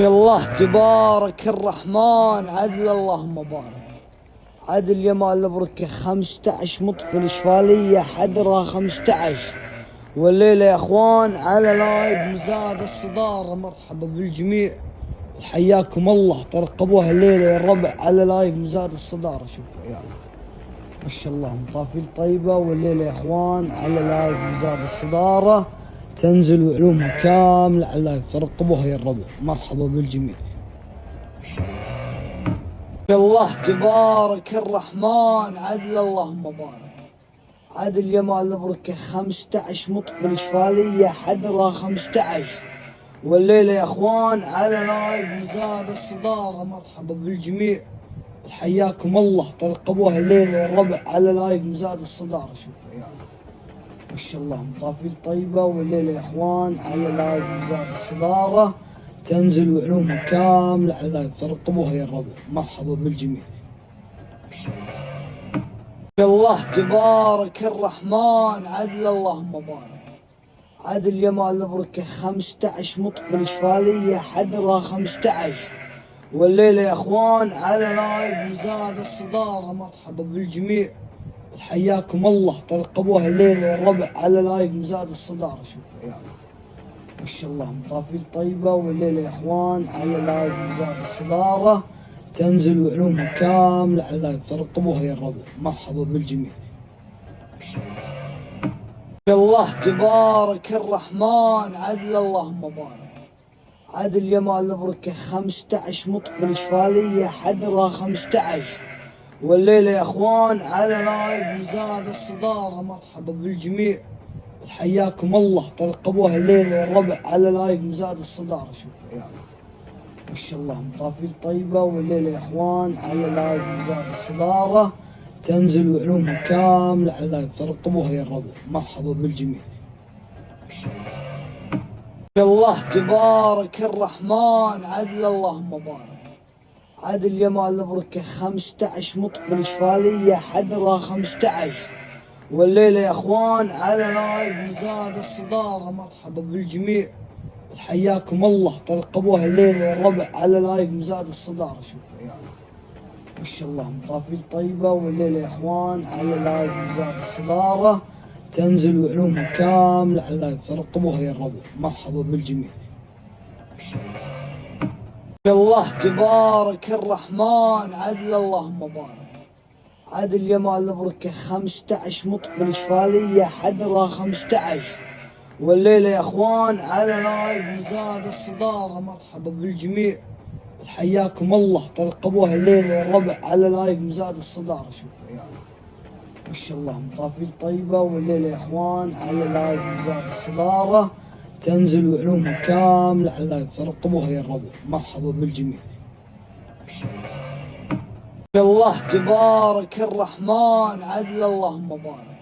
الله تبارك الرحمن عدل اللهم بارك. عدل يمال البركة 15 مطفل شفالية حدرها 15. والليلة يا اخوان على لايف مزاد الصدارة. مرحبا بالجميع وحياكم الله. ترقبوها الليلة يا الربع على لايف مزاد الصدارة. شوفوا يا ما شاء الله مطافيل طيبة. والليلة يا اخوان على لايف مزاد الصدارة تنزل وعلومها كاملة على اللايف. ترقبوها يا الربع. مرحبا بالجميع. الله تبارك الرحمن عدل اللهم بارك. عدل يمال البركة 15 مطفل شفالية حدرها 15. والليلة يا اخوان على لايف مزاد الصدارة. مرحبا بالجميع وحياكم الله. ترقبوها الليلة يا الربع على لايف مزاد الصدارة. شوفوا يا ما شاء الله مطافيل طيبة. والليلة يا اخوان على لايف مزاد الصدارة تنزل وعلومها كاملة على اللايف. ترقبوها يا الربع. مرحبا بالجميع. الله تبارك الرحمن عدل اللهم بارك. عدل يمال البركة 15 مطفل شفالية حدرها 15. والليلة يا اخوان على لايف مزاد الصدارة. مرحبا بالجميع وحياكم الله. ترقبوها الليلة يا الربع على لايف مزاد الصدارة. شوفوا يا ما شاء الله مطافيل طيبة. والليلة يا اخوان على لايف مزاد الصدارة تنزل وعلومها كاملة على اللايف. ترقبوها يا الربع. مرحبا بالجميع. الله تبارك الرحمن عدل اللهم بارك. عدل يمال البركة 15 مطفل شفالية حدرها 15. والليلة يا اخوان على لايف مزاد الصدارة. مرحبا بالجميع وحياكم الله. ترقبوها الليلة يا الربع على لايف مزاد الصدارة. شوفوا يا ما شاء الله مطافيل طيبة. والليلة يا اخوان على لايف مزاد الصدارة تنزل وعلومها كاملة على اللايف. ترقبوها يا الربع. مرحبا بالجميع. الله تبارك الرحمن عدل اللهم بارك. عدل يمال البركة 15 مطفل شفالية حدرها 15. والليلة يا اخوان على لايف مزاد الصدارة. مرحبا بالجميع وحياكم الله. ترقبوها الليلة يا الربع على لايف مزاد الصدارة. شوفوا يا ما شاء الله مطافيل طيبة. والليلة يا اخوان على لايف مزاد الصدارة تنزل وعلومها كاملة على اللايف. ترقبوها يا الربع. مرحبا بالجميع. الله تبارك الرحمن عدل اللهم بارك. عدل يمال البركة 15 مطفل شفالية حدرها 15. والليلة يا اخوان على لايف مزاد الصدارة. مرحبا بالجميع وحياكم الله. ترقبوها الليلة يا الربع على لايف مزاد الصدارة. شوفوا يا ما شاء الله مطافيل طيبة. والليلة يا اخوان على لايف مزاد الصدارة تنزل وعلومها كاملة على اللايف. ترقبوها يا الربع. مرحبا بالجميع. الله تبارك الرحمن عدل اللهم بارك.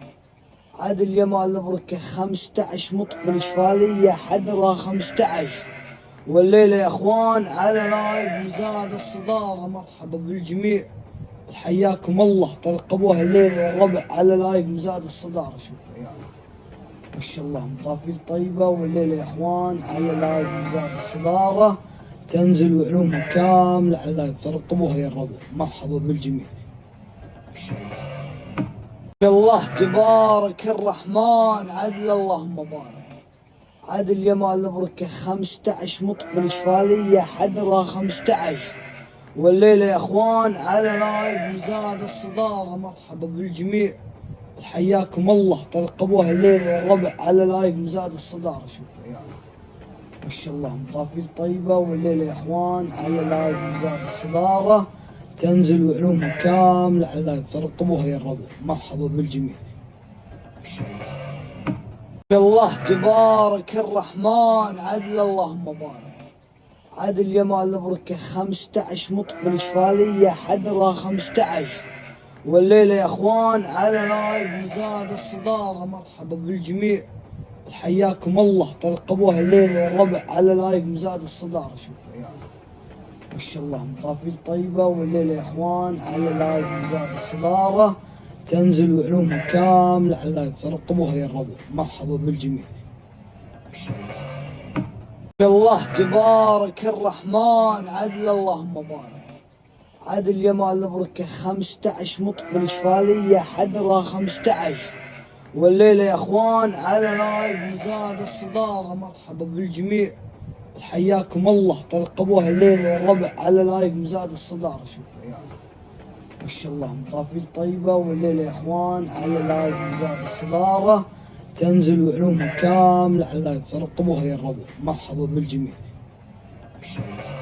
عدل يمال البركة 15 مطفل شفالية حدرها 15. والليلة يا اخوان على لايف مزاد الصدارة. مرحبا بالجميع وحياكم الله. ترقبوها الليلة يا الربع على لايف مزاد الصدارة. شوفوا يا ما شاء الله مطافيل طيبة. والليلة يا اخوان على لايف مزاد الصدارة تنزل وعلومها كاملة على اللايف. ترقبوها يا الربع. مرحبا بالجميع. الله تبارك الرحمن عدل اللهم بارك. عدل يمال البركة 15 مطفل شفالية حدرها 15. والليلة يا اخوان على لايف مزاد الصدارة. مرحبا بالجميع وحياكم الله. ترقبوها الليلة يا الربع على لايف مزاد الصدارة. شوفوا يا ما شاء الله مطافيل طيبة. والليلة يا اخوان على لايف مزاد الصدارة تنزل وعلومها كاملة على اللايف. ترقبوها يا الربع. مرحبا بالجميع. الله تبارك الرحمن عدل اللهم بارك. عدل يمال البركة 15 مطفل شفالية حدرها 15. والليلة يا اخوان على لايف مزاد الصدارة. مرحبا بالجميع وحياكم الله. ترقبوها الليلة يا الربع على لايف مزاد الصدارة. شوفوا يا ما شاء الله مطافيل طيبة. والليلة يا اخوان على لايف مزاد الصدارة تنزل وعلومها كاملة على اللايف. ترقبوها يا الربع. مرحبا بالجميع. الله تبارك الرحمن عدل اللهم بارك. عدل يمال البركة 15 مطفل اشفالية حدرها 15. والليلة يا اخوان على لايف مزاد الصدارة. مرحبا بالجميع وحياكم الله. ترقبوها الليلة يا الربع على لايف مزاد الصدارة. شوفوا يا ما شاء الله مطافيل طيبة. والليلة يا اخوان على لايف مزاد الصدارة تنزل علومها كاملة على اللايف. ترقبوها يا الربع. مرحبا بالجميع ما شاء الله.